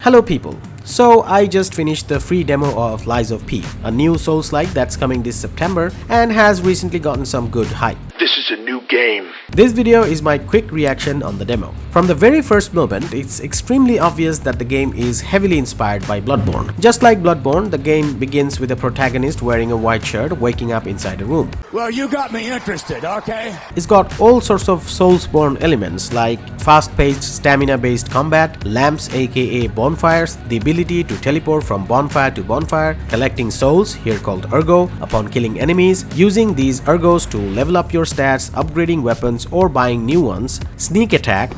Hello people, so I just finished the free demo of Lies of P, a new Souls-like that's coming this September and has recently gotten some good hype. This is a new game. This video is my quick reaction on the demo. From the very first moment, it's extremely obvious that the game is heavily inspired by Bloodborne. Just like Bloodborne, the game begins with a protagonist wearing a white shirt waking up inside a room. Well, you got me interested, okay? It's got all sorts of Soulsborne elements like fast-paced, stamina-based combat, lamps aka bonfires, the ability to teleport from bonfire to bonfire, collecting souls, here called ergo, upon killing enemies, using these ergos to level up your stats, upgrading weapons or buying new ones, sneak attack,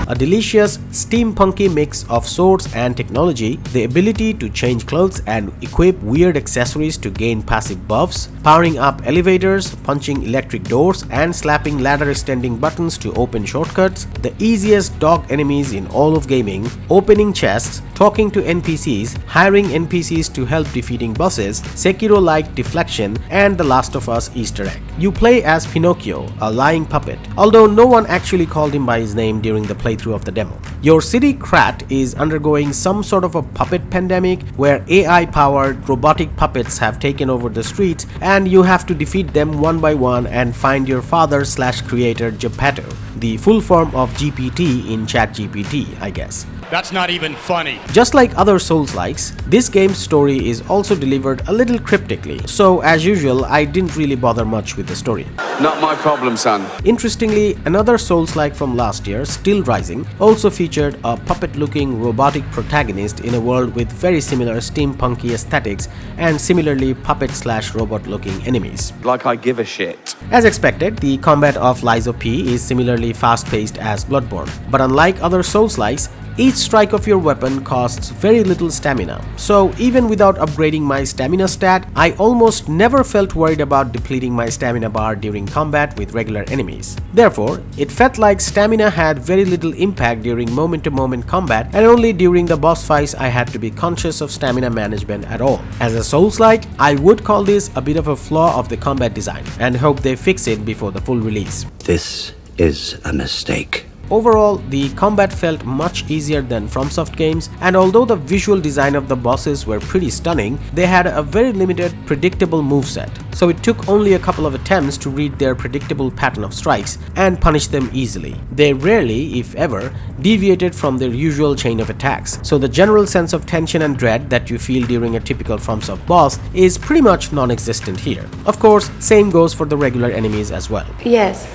a delicious steampunky mix of swords and technology, the ability to change clothes and equip weird accessories to gain passive buffs, powering up elevators, punching electric doors and slapping ladder extending buttons to open shortcuts, the easiest dog enemies in all of gaming, opening chests, talking to NPCs, hiring NPCs to help defeating bosses, Sekiro-like deflection, and the Last of Us Easter egg. You play as Pinocchio, a lying puppet, although no one actually called him by his name during the playthrough of the demo. Your city Krat is undergoing some sort of a puppet pandemic where AI-powered robotic puppets have taken over the streets and you have to defeat them one by one and find your father/creator Geppetto, the full form of GPT in ChatGPT, I guess. That's not even funny. Just like other Souls-likes, this game's story is also delivered a little cryptically, so as usual, I didn't really bother much with the story. Not my problem, son. Interestingly, another Souls-like from last year, Still Rising, also featured a puppet-looking robotic protagonist in a world with very similar steampunky aesthetics and similarly puppet/robot-looking enemies. Like I give a shit. As expected, the combat of Lies of P is similarly fast-paced as Bloodborne, but unlike other Souls-likes, each strike of your weapon costs very little stamina, so even without upgrading my stamina stat, I almost never felt worried about depleting my stamina bar during combat with regular enemies. Therefore, it felt like stamina had very little impact during moment-to-moment combat, and only during the boss fights I had to be conscious of stamina management at all. As a Souls-like, I would call this a bit of a flaw of the combat design, and hope they fix it before the full release. This is a mistake. Overall, the combat felt much easier than FromSoft games, and although the visual design of the bosses were pretty stunning, they had a very limited, predictable moveset. So it took only a couple of attempts to read their predictable pattern of strikes and punish them easily. They rarely, if ever, deviated from their usual chain of attacks, so the general sense of tension and dread that you feel during a typical FromSoft boss is pretty much non-existent here. Of course, same goes for the regular enemies as well. Yes,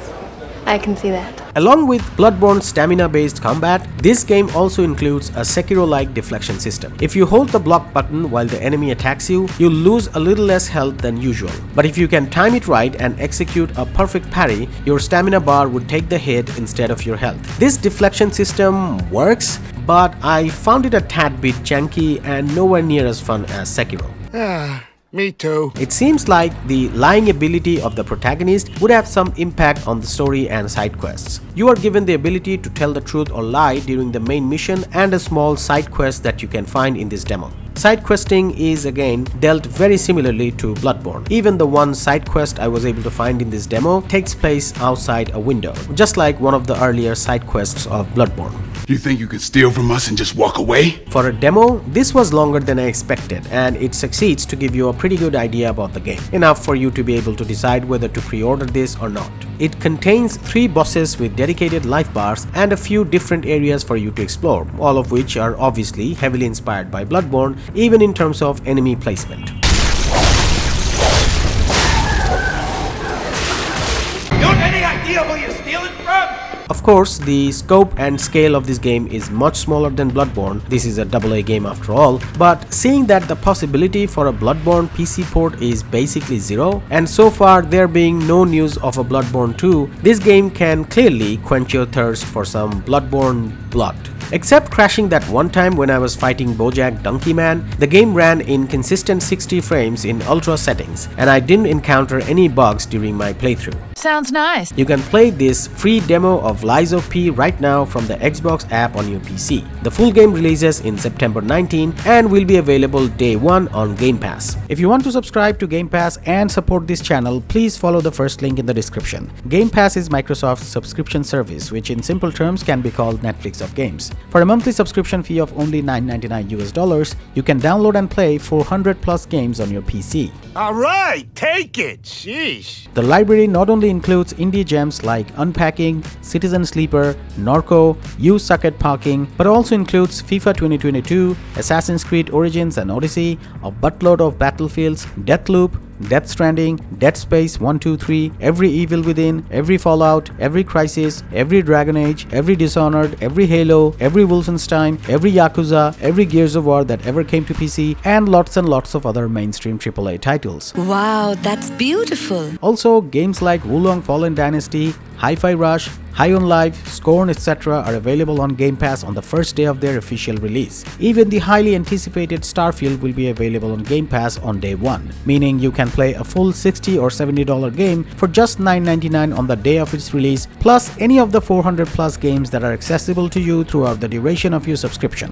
I can see that. Along with Bloodborne's stamina-based combat, this game also includes a Sekiro-like deflection system. If you hold the block button while the enemy attacks you, you'll lose a little less health than usual. But if you can time it right and execute a perfect parry, your stamina bar would take the hit instead of your health. This deflection system works, but I found it a tad bit janky and nowhere near as fun as Sekiro. Me too. It seems like the lying ability of the protagonist would have some impact on the story and side quests. You are given the ability to tell the truth or lie during the main mission and a small side quest that you can find in this demo. Side questing is again dealt very similarly to Bloodborne. Even the one side quest I was able to find in this demo takes place outside a window, just like one of the earlier side quests of Bloodborne. You think you could steal from us and just walk away? For a demo, this was longer than I expected, and it succeeds to give you a pretty good idea about the game, enough for you to be able to decide whether to pre-order this or not. It contains 3 bosses with dedicated life bars and a few different areas for you to explore, all of which are obviously heavily inspired by Bloodborne, even in terms of enemy placement. You have any idea who you're stealing from? Of course, the scope and scale of this game is much smaller than Bloodborne. This is a AA game after all, but seeing that the possibility for a Bloodborne PC port is basically zero, and so far there being no news of a Bloodborne 2, this game can clearly quench your thirst for some Bloodborne blood. Except crashing that one time when I was fighting Bojack Donkey Man, the game ran in consistent 60 frames in ultra settings, and I didn't encounter any bugs during my playthrough. Sounds nice. You can play this free demo of Lies of P right now from the Xbox app on your PC. The full game releases in September 19 and will be available day 1 on Game Pass. If you want to subscribe to Game Pass and support this channel, please follow the first link in the description. Game Pass is Microsoft's subscription service, which in simple terms can be called Netflix of games. For a monthly subscription fee of only $9.99 US, you can download and play 400 plus games on your PC. All right, take it. Sheesh. The library not only includes indie gems like Unpacking, Citizen Sleeper, Norco, You Suck at Parking, but also includes FIFA 2022, Assassin's Creed Origins and Odyssey, a buttload of Battlefields, Deathloop, Death Stranding, Dead Space 1, 2, 3, every Evil Within, every Fallout, every Crysis, every Dragon Age, every Dishonored, every Halo, every Wolfenstein, every Yakuza, every Gears of War that ever came to PC, and lots of other mainstream AAA titles. Wow, that's beautiful. Also, games like Wulong Fallen Dynasty, Hi-Fi Rush, High on Life, Scorn, etc. are available on Game Pass on the first day of their official release. Even the highly anticipated Starfield will be available on Game Pass on day 1, meaning you can play a full $60 or $70 game for just $9.99 on the day of its release, plus any of the 400 plus games that are accessible to you throughout the duration of your subscription.